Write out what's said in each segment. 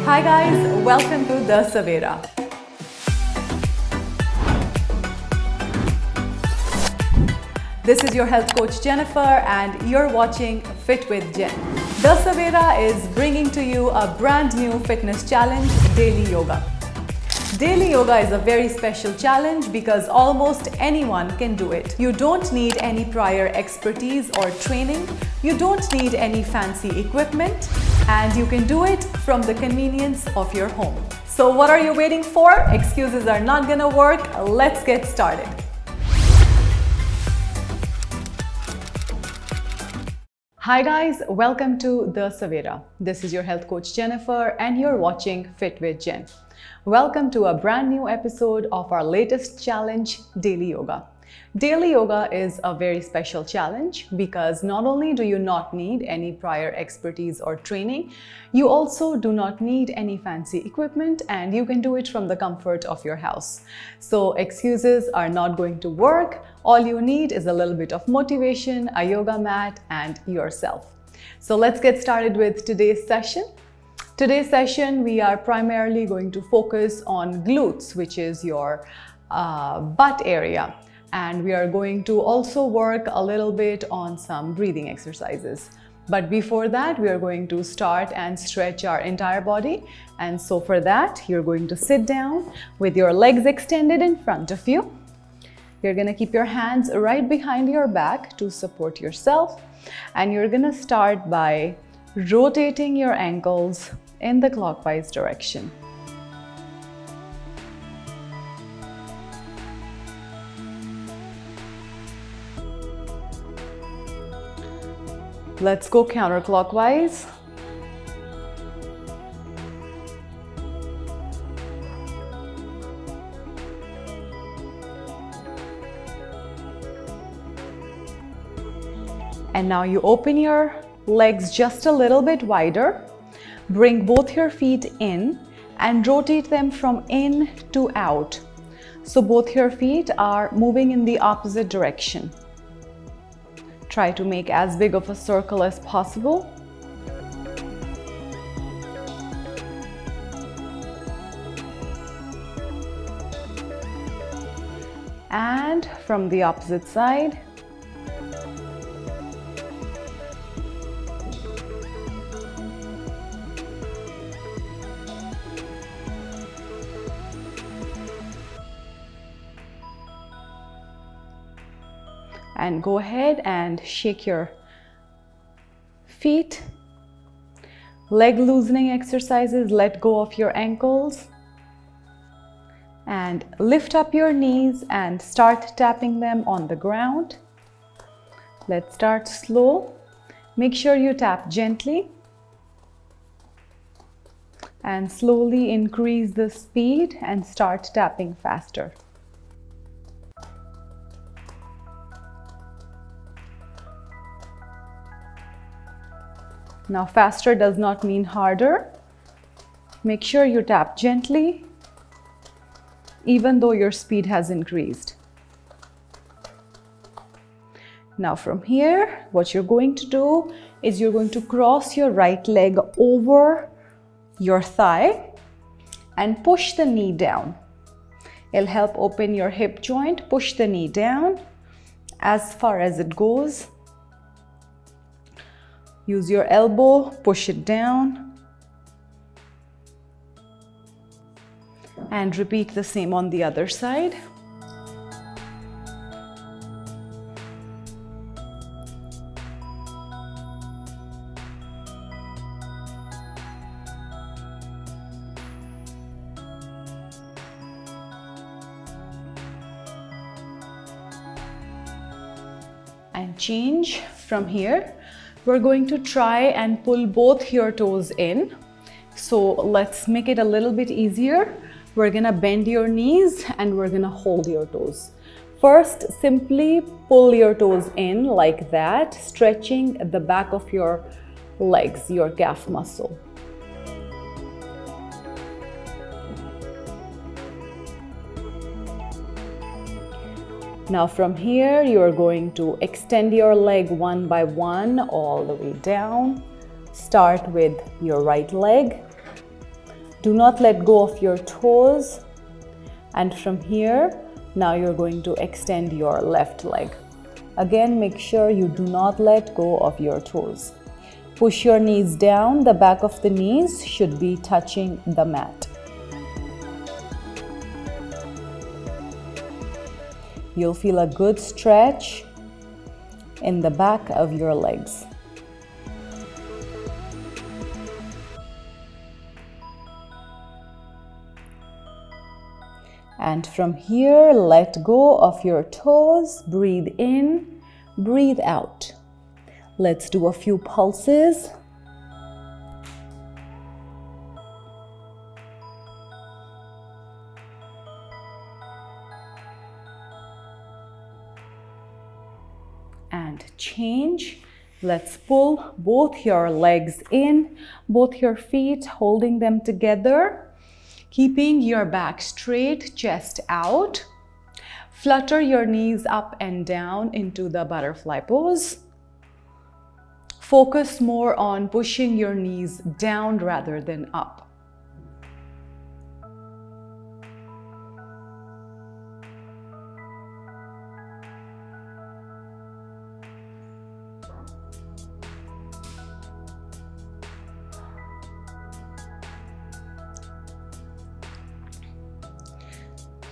Hi guys, welcome to the Savera. This is your health coach Jennifer and you're watching Fit with Jen. The Savera is bringing to you a brand new fitness challenge, Daily Yoga. Daily Yoga is a very special challenge because almost anyone can do it. You don't need any prior expertise or training. You don't need any fancy equipment and you can do it from the convenience of your home. So what are you waiting for? Excuses are not gonna work. Let's get started. Hi guys, welcome to the Savera. This is your health coach Jennifer and you're watching Fit with Jen. Welcome to a brand new episode of our latest challenge, Daily Yoga. Daily Yoga is a very special challenge because not only do you not need any prior expertise or training, you also do not need any fancy equipment and you can do it from the comfort of your house. So excuses are not going to work. All you need is a little bit of motivation, a yoga mat, and yourself. So let's get started with today's session. Today's session, we are primarily going to focus on glutes, which is your butt area. And we are going to also work a little bit on some breathing exercises. But before that, we are going to start and stretch our entire body. And so for that, you're going to sit down with your legs extended in front of you. You're going to keep your hands right behind your back to support yourself. And you're going to start by rotating your ankles in the clockwise direction. Let's go counterclockwise. And now you open your legs just a little bit wider. Bring both your feet in and rotate them from in to out. So both your feet are moving in the opposite direction. Try to make as big of a circle as possible. And from the opposite side. And go ahead and shake your feet. Leg loosening exercises, let go of your ankles. And lift up your knees and start tapping them on the ground. Let's start slow. Make sure you tap gently. And slowly increase the speed and start tapping faster. Now faster does not mean harder. Make sure you tap gently, even though your speed has increased. Now from here, what you're going to do is you're going to cross your right leg over your thigh and push the knee down. It'll help open your hip joint. Push the knee down as far as it goes. Use your elbow, push it down. And repeat the same on the other side. And change from here. We're going to try and pull both your toes in. So let's make it a little bit easier. We're gonna bend your knees and we're gonna hold your toes. First, simply pull your toes in like that, stretching the back of your legs, your calf muscle. Now from here, you are going to extend your leg one by one all the way down. Start with your right leg. Do not let go of your toes. And from here, now you're going to extend your left leg. Again, make sure you do not let go of your toes. Push your knees down. The back of the knees should be touching the mat. You'll feel a good stretch in the back of your legs. And from here, let go of your toes. Breathe in, breathe out. Let's do a few pulses. And change. Let's pull both your legs in, both your feet, holding them together. Keeping your back straight, chest out. Flutter your knees up and down into the butterfly pose. Focus more on pushing your knees down rather than up.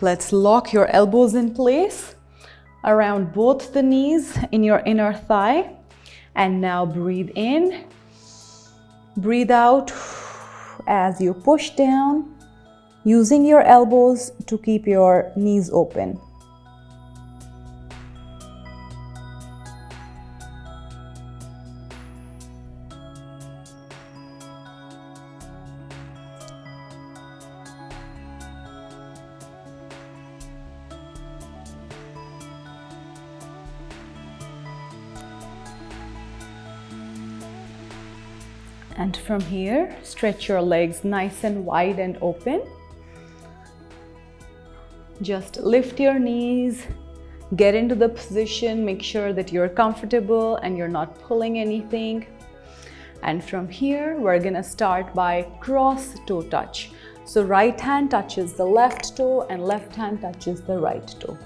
Let's lock your elbows in place around both the knees in your inner thigh. And now breathe in, breathe out as you push down, using your elbows to keep your knees open. And from here, stretch your legs nice and wide and open. Just lift your knees, get into the position, make sure that you're comfortable and you're not pulling anything. And from here, we're gonna start by cross toe touch. So right hand touches the left toe and left hand touches the right toe.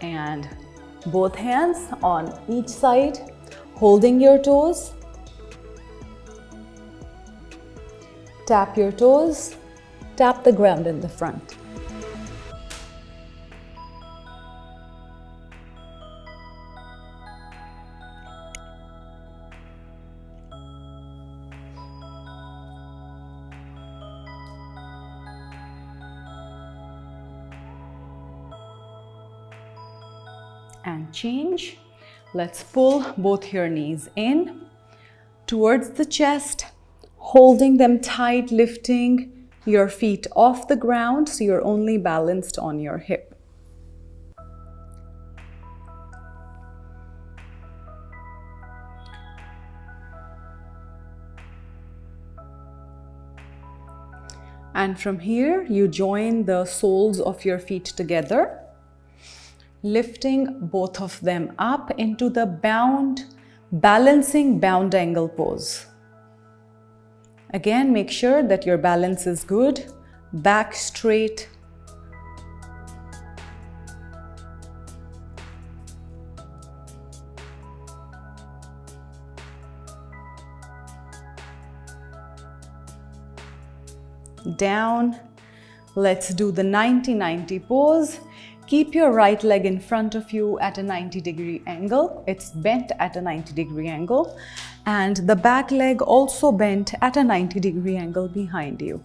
And both hands on each side, holding your toes. Tap your toes, tap the ground in the front. And change. Let's pull both your knees in towards the chest, holding them tight, lifting your feet off the ground so you're only balanced on your hip. And from here, you join the soles of your feet together, lifting both of them up into the balancing bound angle pose. Again, make sure that your balance is good, back straight. Down. Let's do the 90-90 pose. Keep your right leg in front of you at a 90-degree angle. It's bent at a 90-degree angle. And the back leg also bent at a 90-degree angle behind you.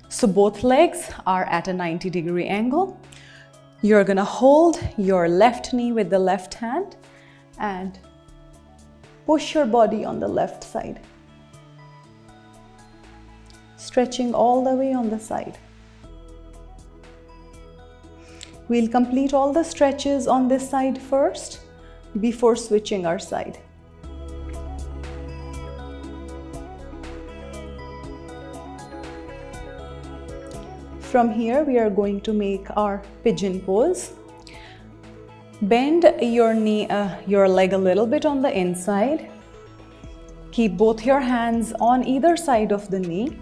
So both legs are at a 90-degree angle. You're gonna hold your left knee with the left hand and push your body on the left side. Stretching all the way on the side. We'll complete all the stretches on this side first before switching our side. From here, we are going to make our pigeon pose. Bend your leg a little bit on the inside. Keep both your hands on either side of the knee.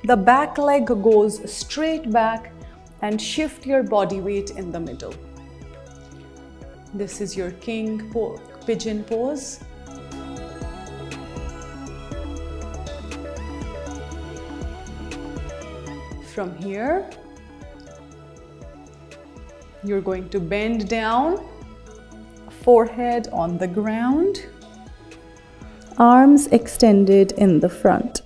The back leg goes straight back and shift your body weight in the middle. This is your pigeon pose. From here, you're going to bend down, forehead on the ground, arms extended in the front.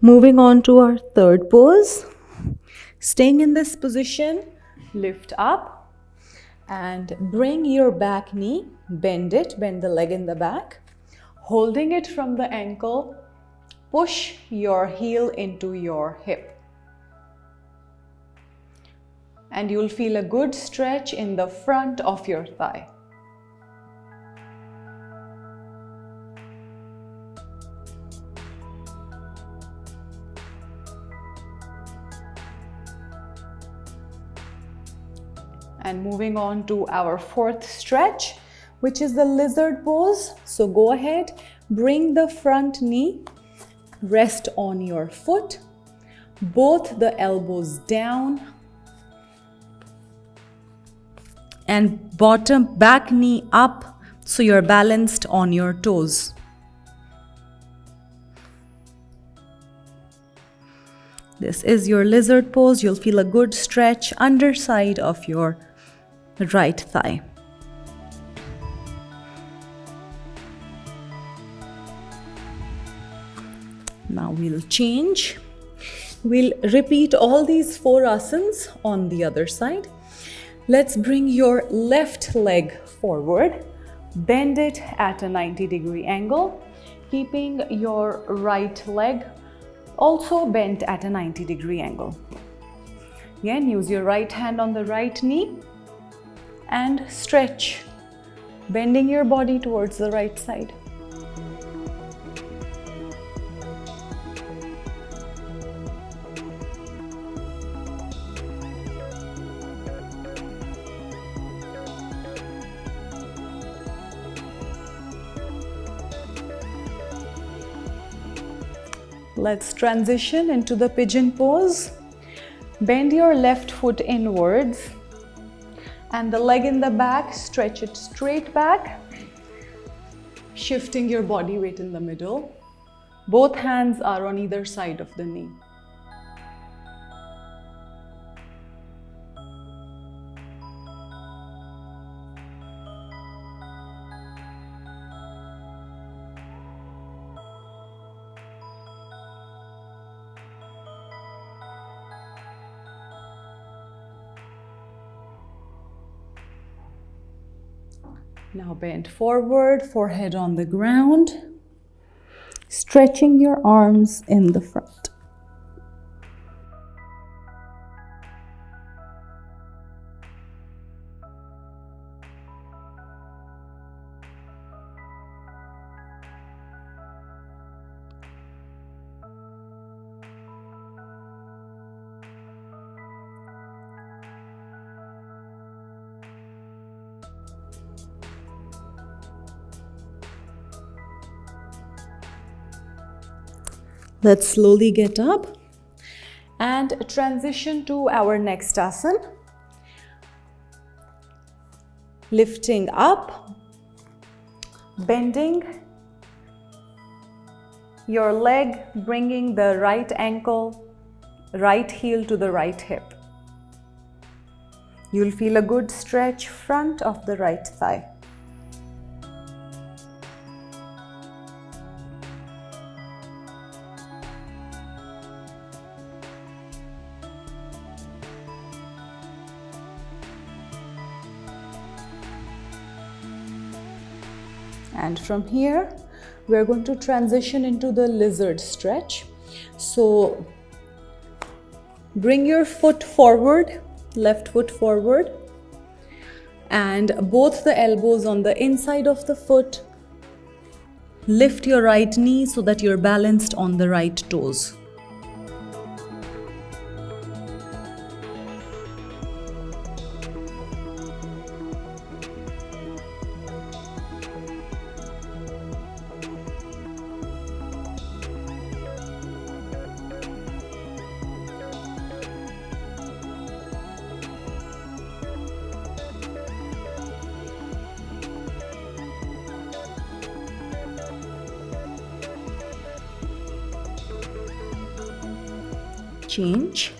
Moving on to our third pose. Staying in this position, lift up and bring your back knee, bend the leg in the back. Holding it from the ankle, push your heel into your hip. And you'll feel a good stretch in the front of your thigh. And moving on to our fourth stretch, which is the lizard pose. So go ahead, bring the front knee, rest on your foot, both the elbows down, and back knee up so you're balanced on your toes. This is your lizard pose. You'll feel a good stretch underside of your right thigh. Now we'll change. We'll repeat all these 4 asanas on the other side. Let's bring your left leg forward. Bend it at a 90-degree angle, keeping your right leg also bent at a 90-degree angle. Again, use your right hand on the right knee and stretch, bending your body towards the right side. Let's transition into the pigeon pose. Bend your left foot inwards and the leg in the back, stretch it straight back, shifting your body weight in the middle. Both hands are on either side of the knee. Now bend forward, forehead on the ground, stretching your arms in the front. Let's slowly get up and transition to our next asana. Lifting up, bending your leg, bringing the right ankle, right heel to the right hip. You'll feel a good stretch front of the right thigh. And from here, we're going to transition into the lizard stretch. So bring your foot forward, left foot forward, and both the elbows on the inside of the foot. Lift your right knee so that you're balanced on the right toes. Change.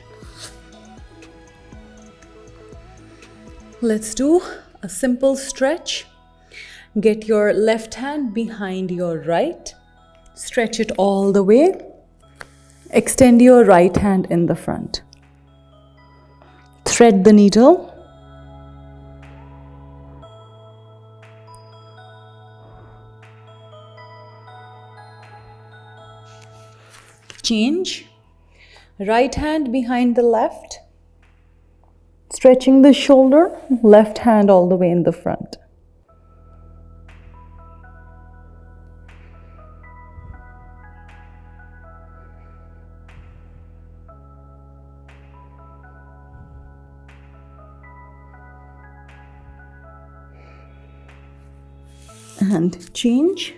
Let's do a simple stretch. Get your left hand behind your right. Stretch it all the way. Extend your right hand in the front. Thread the needle. Change. Right hand behind the left, stretching the shoulder, left hand all the way in the front. And change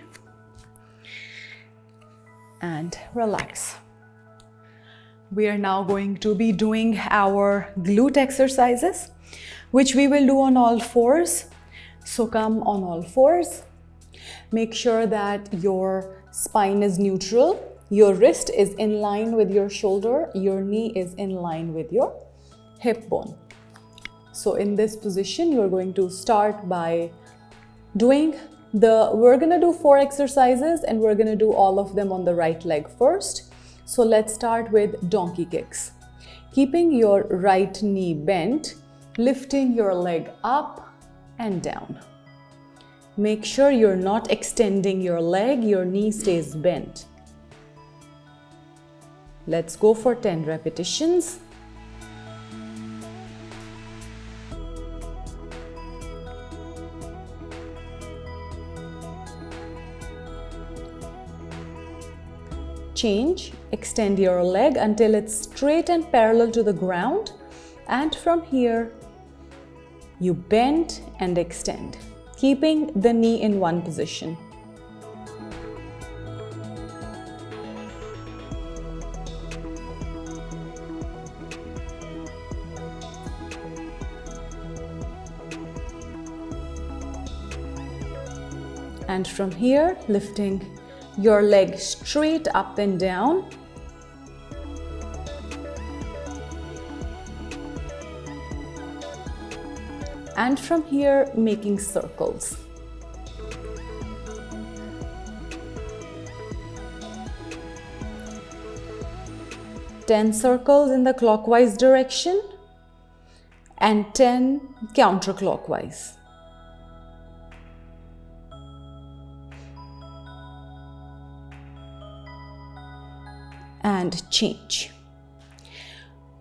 and relax. We are now going to be doing our glute exercises, which we will do on all fours. So come on all fours. Make sure that your spine is neutral. Your wrist is in line with your shoulder. Your knee is in line with your hip bone. So in this position, you're going to start by we're gonna do 4 exercises and we're gonna do all of them on the right leg first. So let's start with donkey kicks. Keeping your right knee bent, lifting your leg up and down. Make sure you're not extending your leg, your knee stays bent. Let's go for 10 repetitions. Change, extend your leg until it's straight and parallel to the ground, and from here you bend and extend, keeping the knee in one position. And from here, lifting your leg straight up and down. And from here, making circles. Ten circles in the clockwise direction and 10 counterclockwise. And change.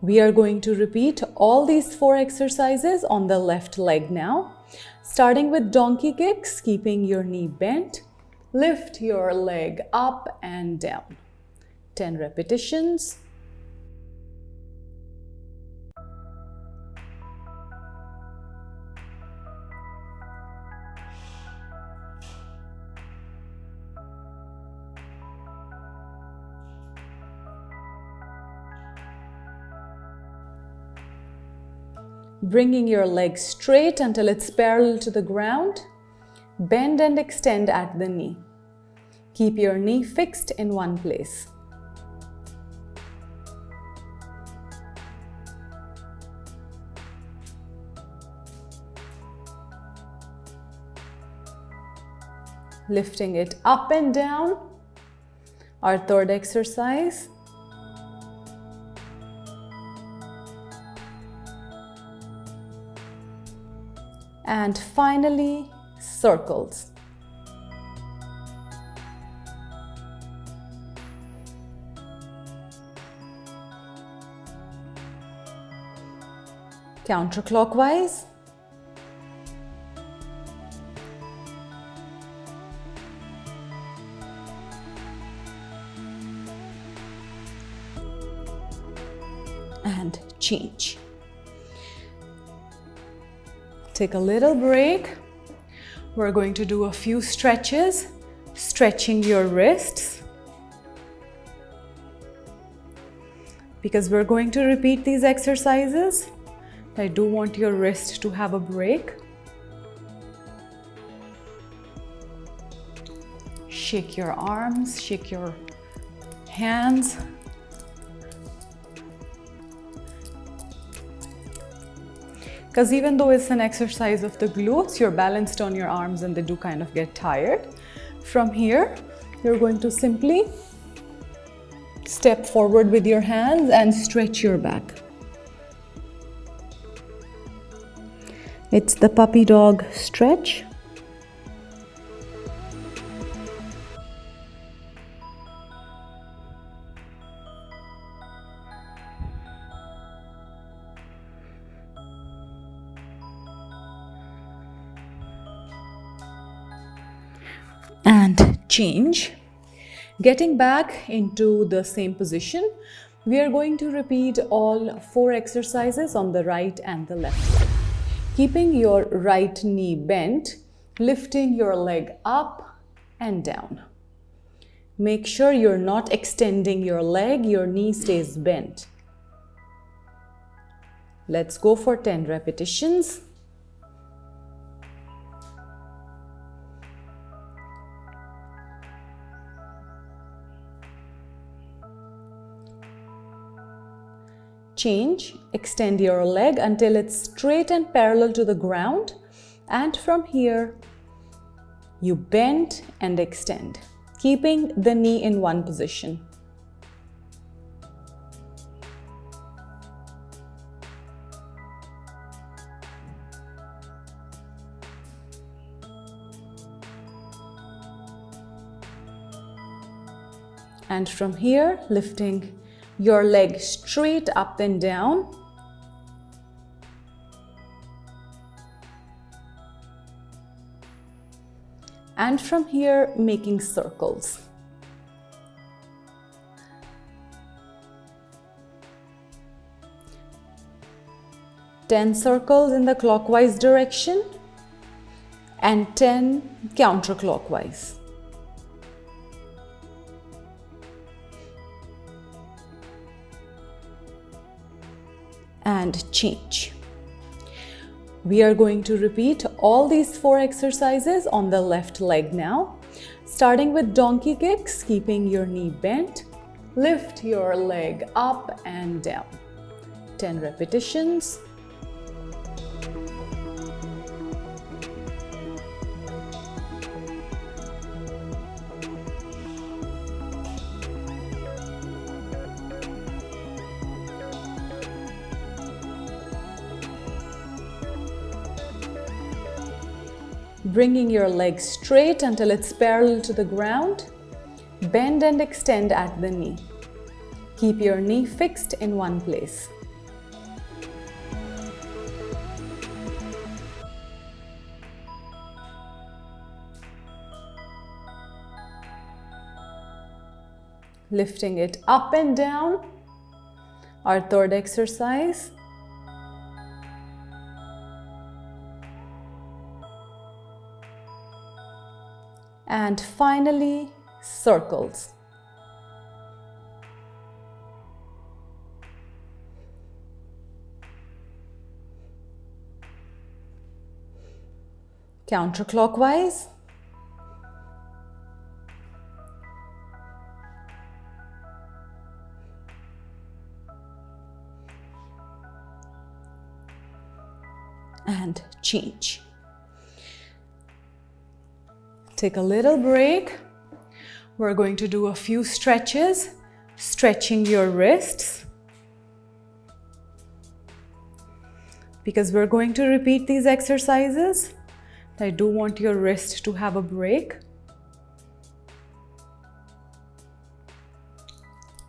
We are going to repeat all these 4 exercises on the left leg now. Starting with donkey kicks, keeping your knee bent. Lift your leg up and down. 10 repetitions. Bringing your leg straight until it's parallel to the ground. Bend and extend at the knee. Keep your knee fixed in one place. Lifting it up and down. Our third exercise. And finally, circles. Counterclockwise. And change. Take a little break. We're going to do a few stretches, stretching your wrists, because we're going to repeat these exercises. I do want your wrist to have a break. Shake your arms, shake your hands. Because even though it's an exercise of the glutes, you're balanced on your arms and they do kind of get tired. From here, you're going to simply step forward with your hands and stretch your back. It's the puppy dog stretch. And change. Getting back into the same position, we are going to repeat all 4 exercises on the right and the left leg. Keeping your right knee bent, lifting your leg up and down. Make sure you're not extending your leg, your knee stays bent. Let's go for 10 repetitions. Change, extend your leg until it's straight and parallel to the ground, and from here you bend and extend, keeping the knee in one position. And from here, lifting your leg straight up and down. And from here, making circles. Ten circles in the clockwise direction and 10 counterclockwise. And change. We are going to repeat all these 4 exercises on the left leg now, starting with donkey kicks, keeping your knee bent. Lift your leg up and down. 10 repetitions. Bringing your leg straight until it's parallel to the ground. Bend and extend at the knee. Keep your knee fixed in one place. Lifting it up and down. Our third exercise. And finally, circles. Counterclockwise. And change. Take a little break. We're going to do a few stretches, stretching your wrists, because we're going to repeat these exercises. I do want your wrist to have a break.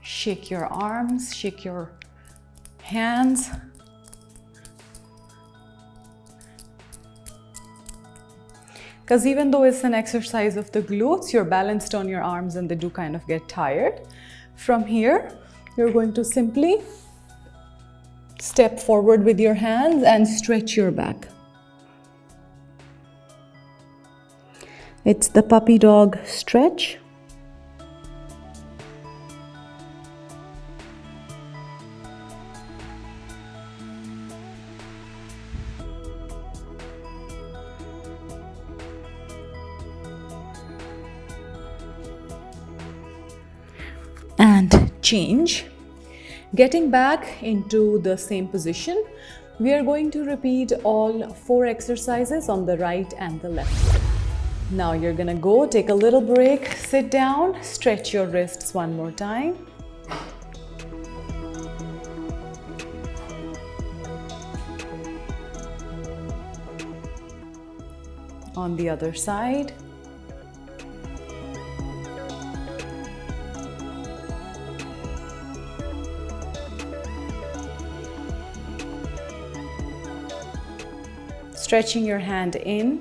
Shake your arms, shake your hands. because even though it's an exercise of the glutes, you're balanced on your arms and they do kind of get tired. From here, you're going to simply step forward with your hands and stretch your back. It's the puppy dog stretch. And change. Getting back into the same position, we are going to repeat all 4 exercises on the right and the left leg. Now you're gonna go take a little break, sit down, stretch your wrists one more time. On the other side. Stretching your hand in.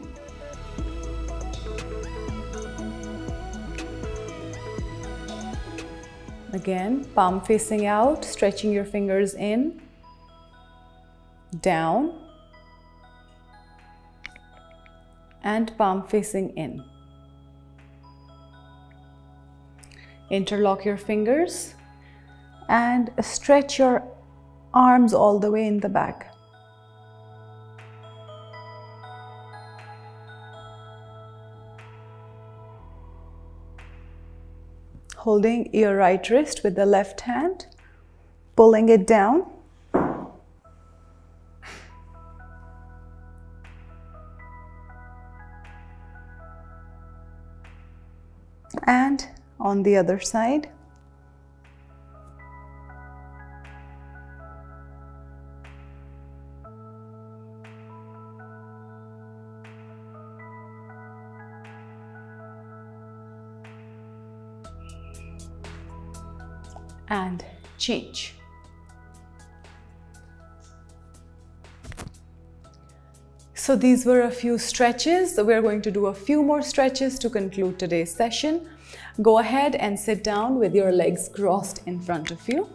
Again, palm facing out, stretching your fingers in, down, and palm facing in. Interlock your fingers and stretch your arms all the way in the back. Holding your right wrist with the left hand, pulling it down. And on the other side. And change. So these were a few stretches. We're going to do a few more stretches to conclude today's session. Go ahead and sit down with your legs crossed in front of you.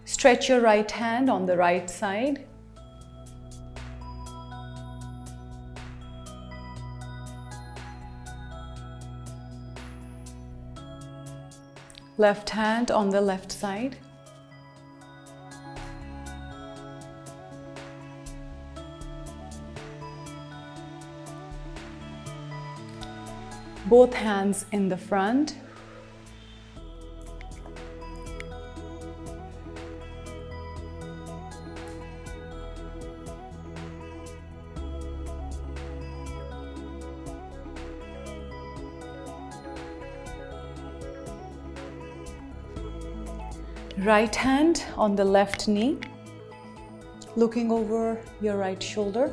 Stretch your right hand on the right side. Left hand on the left side. Both hands in the front. Right hand on the left knee, looking over your right shoulder.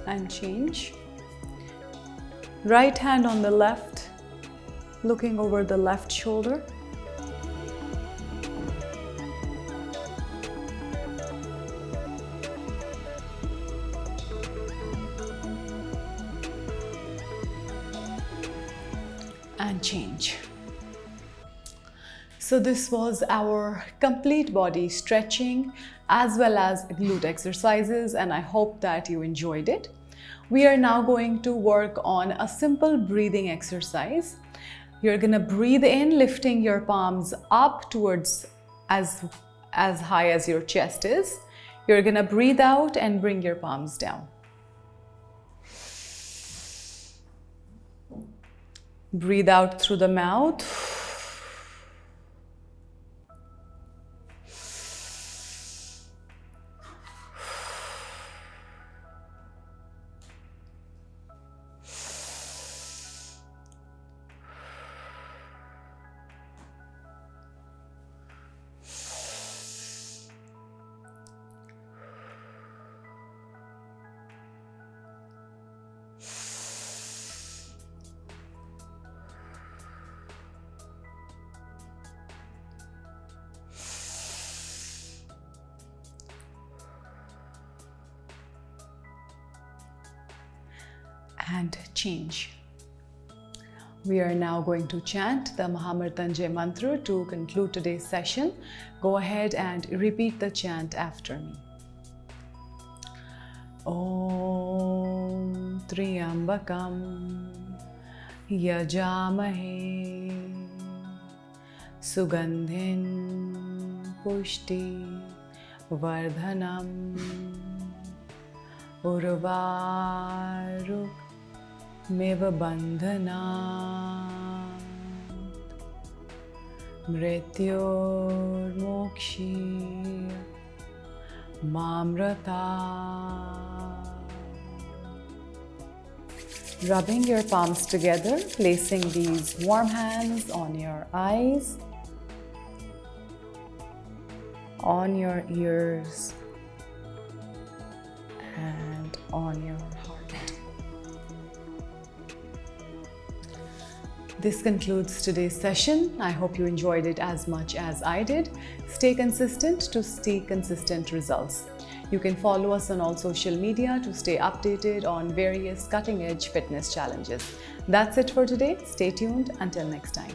And change. Right hand on the left, looking over the left shoulder. And change. So this was our complete body stretching as well as glute exercises, and I hope that you enjoyed it. We are now going to work on a simple breathing exercise. You're gonna breathe in, lifting your palms up towards as high as your chest is. You're gonna breathe out and bring your palms down. Breathe out through the mouth. and change. We are now going to chant the Mahamrityunjay mantra to conclude today's session. Go ahead and repeat the chant after me. Om Triambakam Yajamahe Sugandhin Pushti Vardhanam Urvaruk Meva Bandhana Mrityor Mokshi Mamrata. Rubbing your palms together, placing these warm hands on your eyes, on your ears, and on your heart. This concludes today's session. I hope you enjoyed it as much as I did. Stay consistent to see consistent results. You can follow us on all social media to stay updated on various cutting-edge fitness challenges. That's it for today. Stay tuned. Until next time.